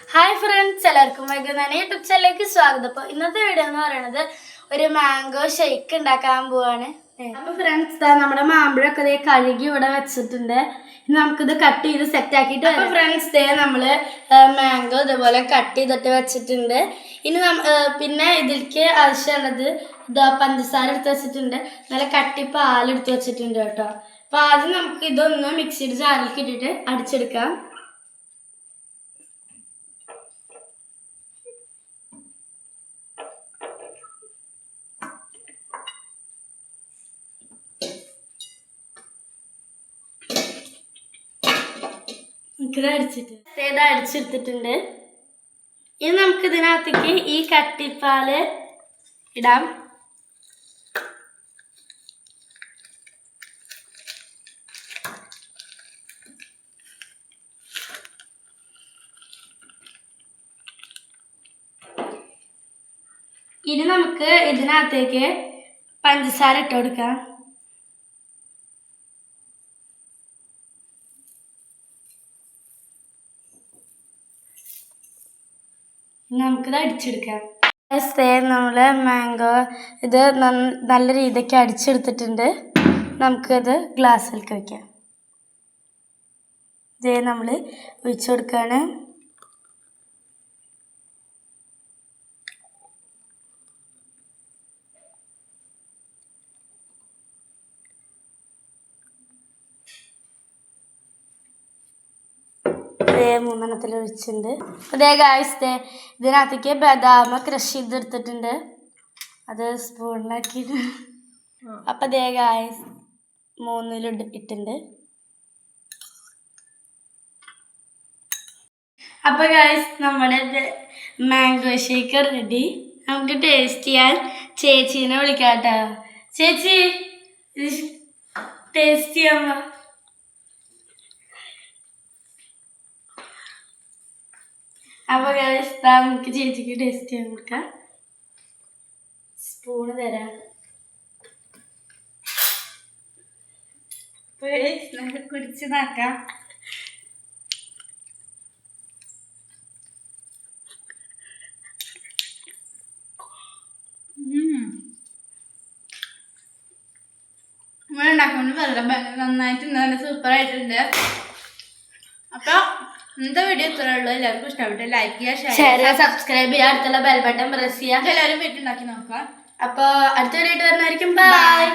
Hi friends, എല്ലാവർക്കും വൈകുന്നേരം YouTube ചാനലിലേക്ക് സ്വാഗതം. അപ്പോൾ ഇന്നത്തെ വീഡിയോ എന്ന് പറയുന്നത് ഒരു മാംഗോ ഷേക്ക് ഉണ്ടാക്കാൻ പോവാണ്. അപ്പോൾ ഫ്രണ്ട്സ്, നമ്മുടെ മാമ്പഴമൊക്കെ കഴുകി ഇവിടെ വെച്ചിട്ടുണ്ട്. ഇനി നമുക്കിത് കട്ട് ചെയ്ത് സെറ്റ് ആക്കിയിട്ട്. അപ്പോൾ ഫ്രണ്ട്സ്, നമ്മൾ മാംഗോ ഇതുപോലെ കട്ട് ചെയ്തിട്ട് വെച്ചിട്ടുണ്ട്. ഇനി പിന്നെ ഇതിലേക്ക് ആവശ്യമുള്ളത് പഞ്ചസാര എടുത്ത് വെച്ചിട്ടുണ്ട്. നല്ല കട്ടി പാലെടുത്ത് വെച്ചിട്ടുണ്ട് കേട്ടോ. അപ്പോൾ ആദ്യം നമുക്ക് ഇതൊന്ന് മിക്സിയുടെ ജാറിലേക്ക് ഇട്ടിട്ട് അടിച്ചെടുക്കാം. അടിച്ചെടുത്തിട്ടുണ്ട്. ഇനി നമുക്ക് ഇതിനകത്തേക്ക് ഈ കട്ടിപ്പാല് ഇടാം. ഇനി നമുക്ക് ഇതിനകത്തേക്ക് പഞ്ചസാര ഇട്ട് കൊടുക്കാം. നമുക്കിത് അടിച്ചെടുക്കാം. നമ്മൾ മാംഗോ ഇത് നല്ല രീതിക്ക് അടിച്ചെടുത്തിട്ടുണ്ട്. നമുക്കത് ഗ്ലാസ്സിലേക്ക് വയ്ക്കാം. ഇതേ നമ്മൾ ഒഴിച്ചു കൊടുക്കുകയാണ്. മൂന്നെണ്ണത്തിൽ ഒഴിച്ചിട്ടുണ്ട്. അതേ ഗായ്സ്, ഇതിനകത്തേക്ക് ബദാം ക്രഷ് ചെയ്തെടുത്തിട്ടുണ്ട്. അത് സ്പൂണിലാക്കിയിട്ട് അപ്പം അതേ ഗായ്സ് 3 ഇട്ടുണ്ട്. അപ്പം ഗായ്സ്, നമ്മുടെ മാംഗോ ഷേക്ക് റെഡി. നമുക്ക് ടേസ്റ്റ് ചെയ്യാൻ ചേച്ചീനെ വിളിക്കാം കേട്ടോ. ചേച്ചി, ടേസ്റ്റ് ചെയ്യാൻ വാ. അപ്പോൾ നമുക്ക് ചേച്ചിക്ക് ടേസ്റ്റ് ചെയ്യാൻ കൊടുക്കാം. സ്പൂണ് തരാം. നമുക്ക് കുടിച്ച് നോക്കാം. ഉണ്ടാക്കുമ്പോൾ വെള്ളം നന്നായിട്ട് നല്ല സൂപ്പറായിട്ടുണ്ട്. അപ്പോൾ ഇന്നത്തെ വീഡിയോ ഇത്രയേ ഉള്ളൂ. എല്ലാവർക്കും ഇഷ്ടപ്പെട്ടു ലൈക്ക് ചെയ്യുക, ഷെയർ ചെയ്യുക, സബ്സ്ക്രൈബ് ചെയ്യുക, അടുത്തുള്ള ബെൽ ബട്ടൺ പ്രസ് ചെയ്യുക. എല്ലാവരും വീട്ടിലുണ്ടാക്കി നോക്കാം. അപ്പോൾ അടുത്ത വീഡിയോ ആയിട്ട് വരുന്നതായിരിക്കും. ബൈ.